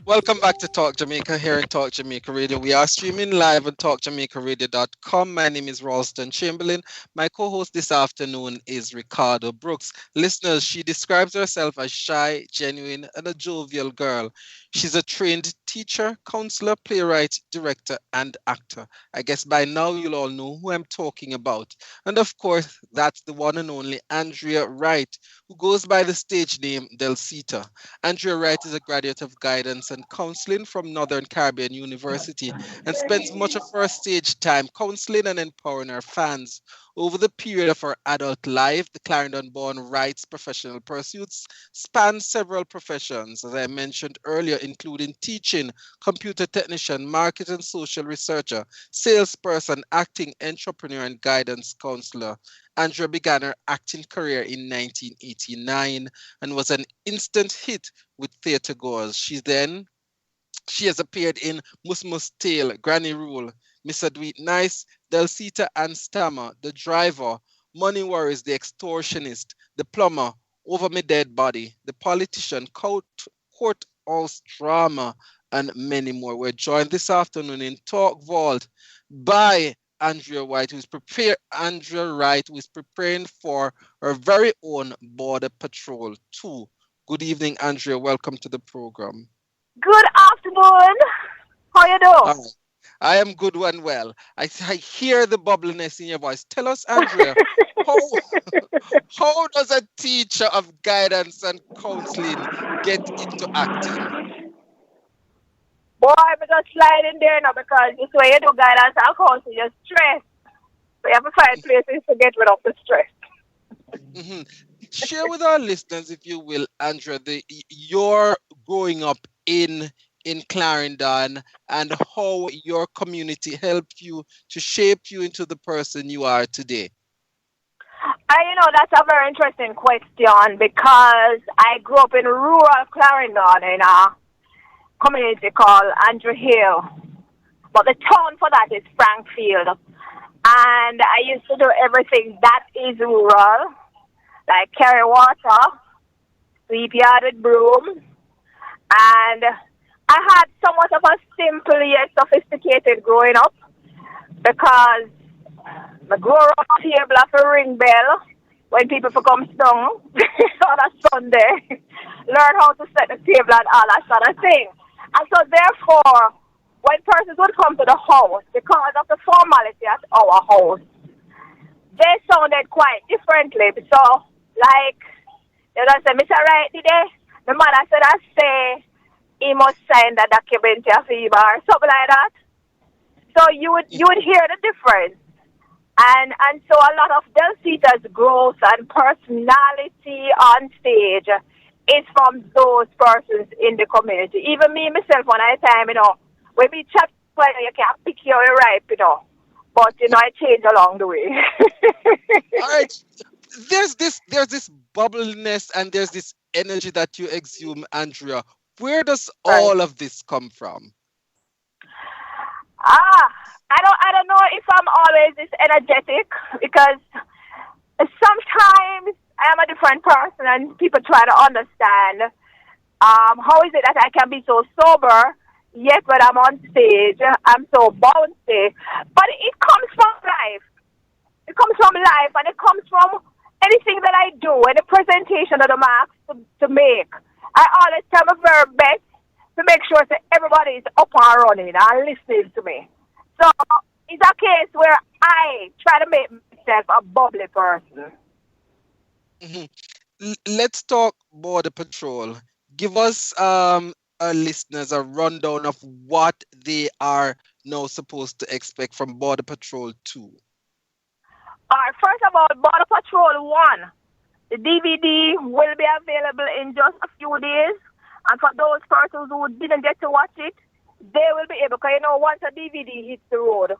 Welcome back to Talk Jamaica here in Talk Jamaica Radio. We are streaming live on talkjamaicaradio.com. My name is Ralston Chamberlain. My co host this afternoon is Ricardo Brooks. Listeners, she describes herself as shy, genuine, and a jovial girl. She's a trained teacher, counselor, playwright, director, and actor. I guess by now you'll all know who I'm talking about. And of course, that's the one and only Andrea Wright, who goes by the stage name Delcita. Andrea Wright is a graduate of guidance and counseling from Northern Caribbean University and spends much of her stage time counseling and empowering her fans. Over the period of her adult life, the Clarendon-born Wright's professional pursuits span several professions, as I mentioned earlier, including teaching, computer technician, market and social researcher, salesperson, acting, entrepreneur, and guidance counselor. Andrea began her acting career in 1989 and was an instant hit with theatregoers. She has appeared in Musmus Tale, Granny Rule, Mr. Dweet Nice, Delcita and Stammer, The Driver, Money Worries, The Extortionist, The Plumber, Over Me Dead Body, The Politician, Courthouse Drama, and many more. We're joined this afternoon in Talk Vault by Andrea Wright, who is preparing for her very own Border Patrol 2. Good evening, Andrea. Welcome to the program. Good afternoon. How you Hi. doing? I am good and well. I hear the bubbliness in your voice. Tell us, Andrea, how how does a teacher of guidance and counseling get into acting? Boy, I'm just slide in there now because this way you do guidance and counseling, you're stressed. So you have to find places to get rid of the stress. Mhm. Share with our listeners, if you will, Andrea, your growing up in Clarendon and how your community helped you to shape you into the person you are today. That's a very interesting question because I grew up in rural Clarendon in a community called Andrew Hill. But the town for that is Frankfield. And I used to do everything that is rural, like carry water, sweep yard with broom, and I had somewhat of a simple yet sophisticated growing up because I grew up table of a ring bell when people come down on a Sunday, learn how to set the table and all that sort of thing. And so therefore, when persons would come to the house, because of the formality at our house, they sounded quite differently. So, like, they don't say, Mr. Wright, did they? The man I said, I say, he must sign the document of fever or something like that. So you would hear the difference. And so a lot of Delcita's growth and personality on stage is from those persons in the community. Even me myself when I time, when we chat you can't pick your ripe, But I change along the way. All right. There's this bubbliness and there's this energy that you exude, Andrea. Where does Right. all of this come from? I don't know if I'm always this energetic because sometimes I am a different person and people try to understand how is it that I can be so sober yet when I'm on stage I'm so bouncy. But it comes from life. It comes from life and it comes from anything that I do and the presentation of the marks to make. I always try my very best to make sure that everybody is up and running and listening to me. So it's a case where I try to make myself a bubbly person. Mhm. Let's talk Border Patrol. Give us our listeners a rundown of what they are now supposed to expect from Border Patrol 2. All right, first of all, Border Patrol 1. The DVD will be available in just a few days. And for those persons who didn't get to watch it, they will be able, because once a DVD hits the road,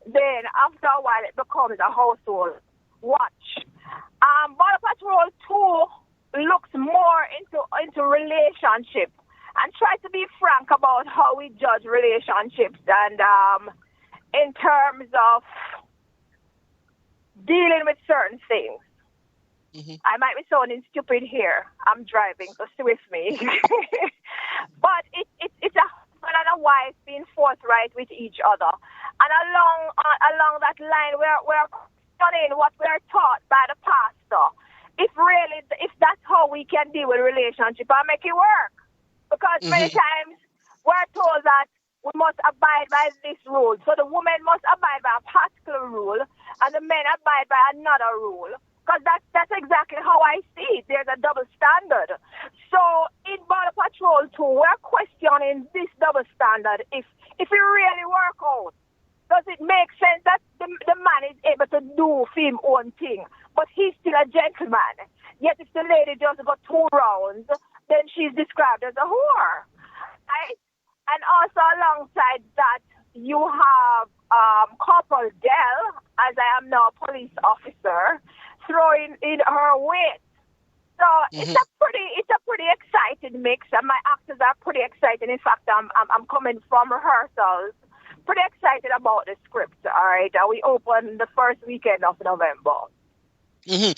then after a while it becomes a household watch. Border Patrol 2 looks more into relationship and try to be frank about how we judge relationships and in terms of dealing with certain things. Mhm. I might be sounding stupid here. I'm driving, so stay with me. But it's a husband and a wife being forthright with each other, and along that line, we're studying what we're taught by the pastor. If that's how we can deal with a relationship and make it work, because many Mhm. times we're told that we must abide by this rule. So the woman must abide by a particular rule, and the men abide by another rule. Because that's exactly how I see it. There's a double standard. So in Border Patrol too, we're questioning this double standard. If it really work out, does it make sense that the man is able to do his own thing, but he's still a gentleman? Yet if the lady just got 2 rounds, then she's described as a whore. Right? And also alongside that, you have Corporal Dell, as I am now a police officer, throwing in her weight. So it's Mhm. a pretty exciting mix, and my actors are pretty excited. In fact, I'm coming from rehearsals, pretty excited about the script. All right, we open the first weekend of November. Mhm.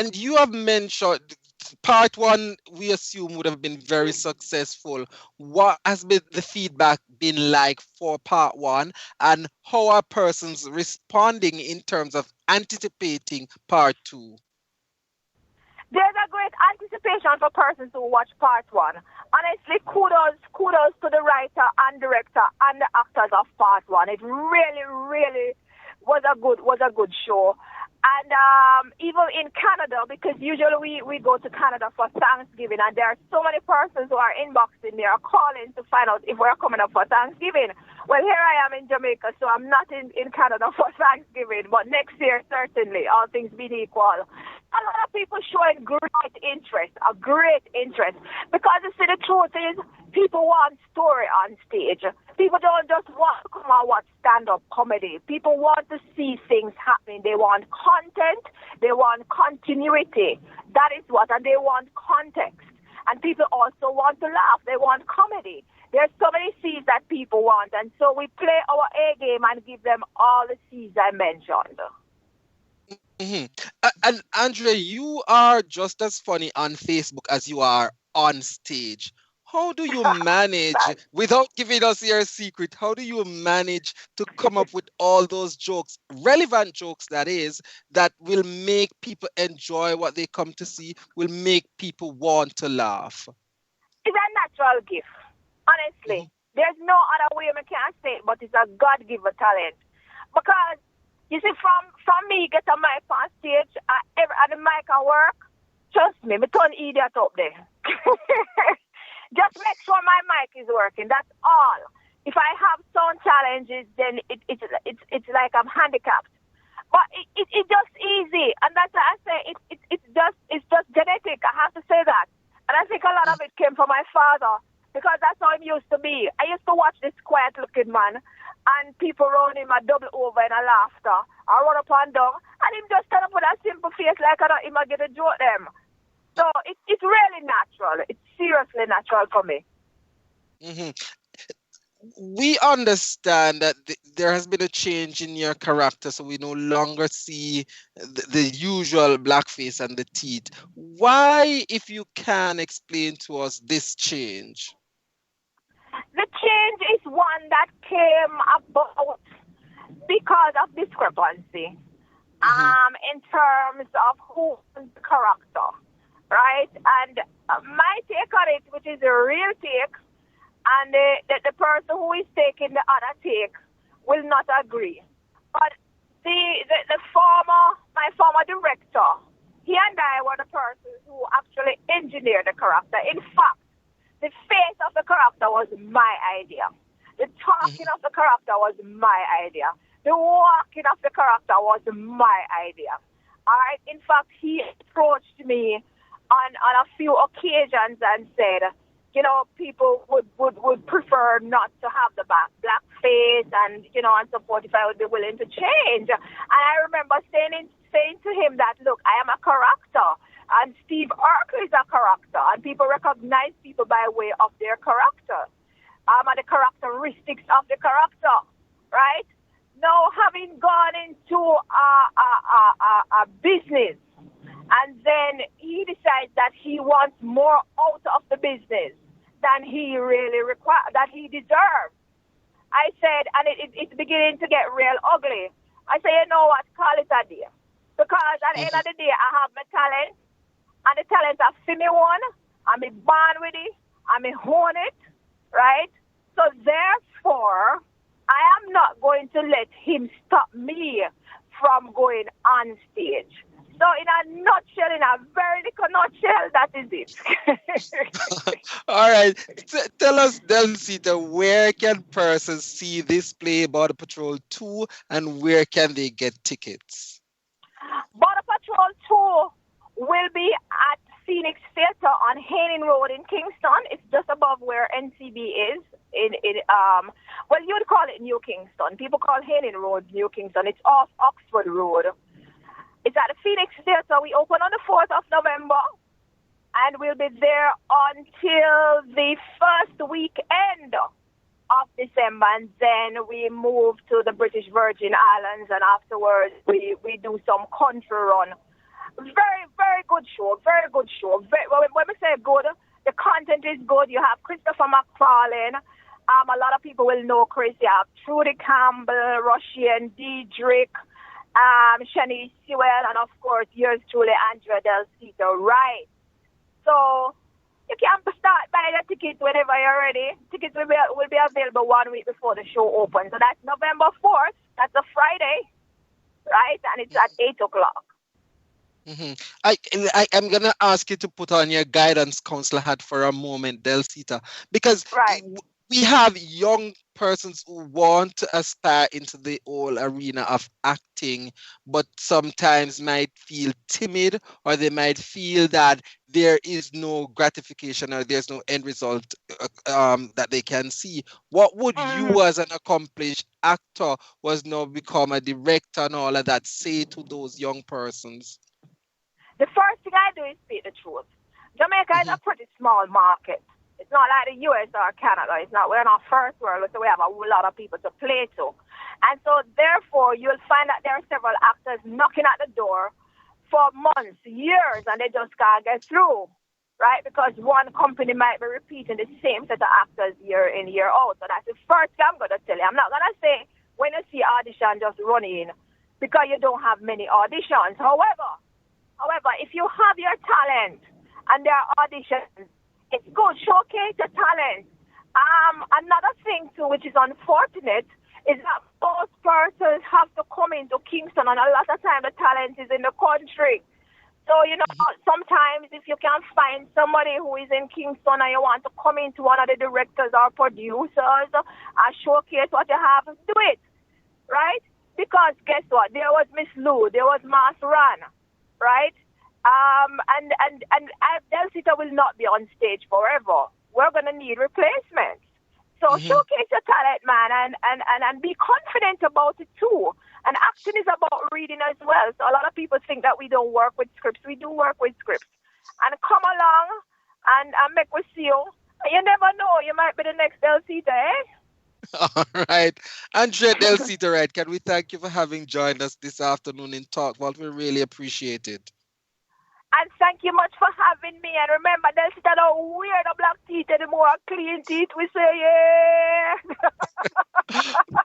And you have mentioned part one, we assume would have been very successful. What has been the feedback been like for part one, and how are persons responding in terms of anticipating part two? There's a great anticipation for persons who watch part one. Honestly, kudos to the writer and director and the actors of part one. It really, really was a good show. And even in Canada, because usually we go to Canada for Thanksgiving, and there are so many persons who are inboxing me or calling to find out if we're coming up for Thanksgiving. Well, here I am in Jamaica, so I'm not in Canada for Thanksgiving, but next year, certainly, all things being equal. A lot of people showing a great interest, because you see, the truth is, people want story on stage. People don't just want to come and watch stand-up comedy. People want to see things happening. They want content. They want continuity. That is what, and they want context. And people also want to laugh. They want comedy. There's so many C's that people want, and so we play our A game and give them all the C's I mentioned. Mhm. And Andrea, you are just as funny on Facebook as you are on stage. How do you manage, Thanks. without giving us your secret, how do you manage to come up with all those jokes, relevant jokes that is, that will make people enjoy what they come to see, will make people want to laugh? It's a natural gift. Mhm. Honestly, there's no other way I can say it, but it's a God-given talent. Because you see, from me get a mic on stage, and the mic can work. Trust me turn idiot up there. Just make sure my mic is working. That's all. If I have sound challenges, then it's like I'm handicapped. But it's just easy, and that's why I say it's just genetic. I have to say that, and I think a lot of it came from my father, because that's how he used to be. I used to watch this quiet-looking man, and people around him a double over in a laughter. I run up and down, and him just stand up with a simple face like I don't him a get a joke them. So it's really natural. It's seriously natural for me. Mhm. We understand that there has been a change in your character, so we no longer see the usual blackface and the teeth. Why, if you can explain to us this change? The change is one that came about because of discrepancy. Hmm. In terms of who is the character, right? And my take on it, which is a real take, and the person who is taking the other take will not agree. But my former director, he and I were the persons who actually engineered the character. In fact, the face of the character was my idea. The talking Hmm. of the character was my idea. The walking of the character was my idea. All right. In fact, he approached me on a few occasions and said, people would prefer not to have the black face and so forth if I would be willing to change. And I remember saying to him that, look, I am a character, and Steve Urkel is a character, and people recognize people by way of their character, and the characteristics of the character, right? Now, having gone into a business, And then he decides that he wants more out of the business than he really that he deserves. I said, and it's beginning to get real ugly. I say, you know what, call it a day. Because at the end of the day, I have my talent, and the talent are for me one, I'm born with it, I'm own it, right? So therefore, I am not going to let him stop me from going on stage. So in a nutshell, in a very little nutshell, that is it. All right. Tell us, Delcita, where can persons see this play, Border Patrol 2, and where can they get tickets? Border Patrol 2 will be at Phoenix Theatre on Haining Road in Kingston. It's just above where NCB is. Well, you would call it New Kingston. People call Haining Road New Kingston. It's off Oxford Road. It's at the Phoenix Theatre. We open on the 4th of November, and we'll be there until the first weekend of December, and then we move to the British Virgin Islands, and afterwards we do some country run. Very, very good show. Very good show. When we say good, the content is good. You have Christopher McFarlane. A lot of people will know Chris. You have Trudy Campbell, Russian, Diedrich, Shanice Sewell, and of course, yours truly, Andrea Delcita Wright. So you can start buying the tickets whenever you're ready. Tickets will be available 1 week before the show opens. So that's November 4th. That's a Friday, right? And it's at 8 o'clock. I'm going to ask you to put on your guidance counselor hat for a moment, Delcita, because we have young persons who want to aspire into the whole arena of acting, but sometimes might feel timid, or they might feel that there is no gratification or there's no end result that they can see. What would you, as an accomplished actor, was now become a director and all of that, say to those young persons? The first thing I do is speak the truth. Jamaica is a pretty small market. It's not like the US or Canada. We're not first world, so we have a whole lot of people to play to. And so therefore, you'll find that there are several actors knocking at the door for months, years, and they just can't get through, right? Because one company might be repeating the same set of actors year in, year out. So that's the first thing I'm going to tell you. I'm not going to say when you see audition, just run in, because you don't have many auditions. However, if you have your talent and there are auditions, it's good. Showcase your talent. Another thing, too, which is unfortunate, is that most persons have to come into Kingston, and a lot of time the talent is in the country. So, sometimes if you can find somebody who is in Kingston and you want to come into one of the directors or producers and showcase what you have, do it, right? Because guess what? There was Miss Lou, there was Mas Ran, right? And Delcita will not be on stage forever. We're going to need replacements. So showcase your talent, man, and be confident about it too. And acting is about reading as well. So a lot of people think that we don't work with scripts. We do work with scripts. And come along and make we see you. You never know. You might be the next Delcita, eh? All right. Andrea Delcita Wright, can we thank you for having joined us this afternoon in Talk Vault? We really appreciate it. And thank you much for having me. And remember, Delcita don't wear the black teeth anymore. Clean teeth, we say, yeah.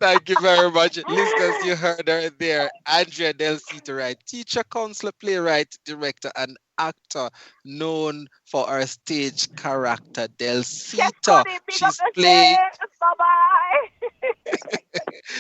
Thank you very much. Listeners, you heard her there. Andrea Delcita Wright, teacher, counselor, playwright, director, and actor known for her stage character, Delcita.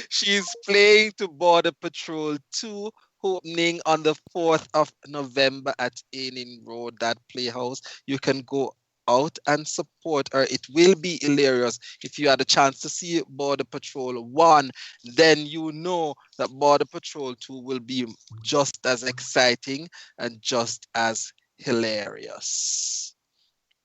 She's playing to Border Patrol 2, opening on the 4th of November at Haining Road, that playhouse. You can go out and support her. It will be hilarious. If you had a chance to see Border Patrol 1, then you know that Border Patrol 2 will be just as exciting and just as hilarious.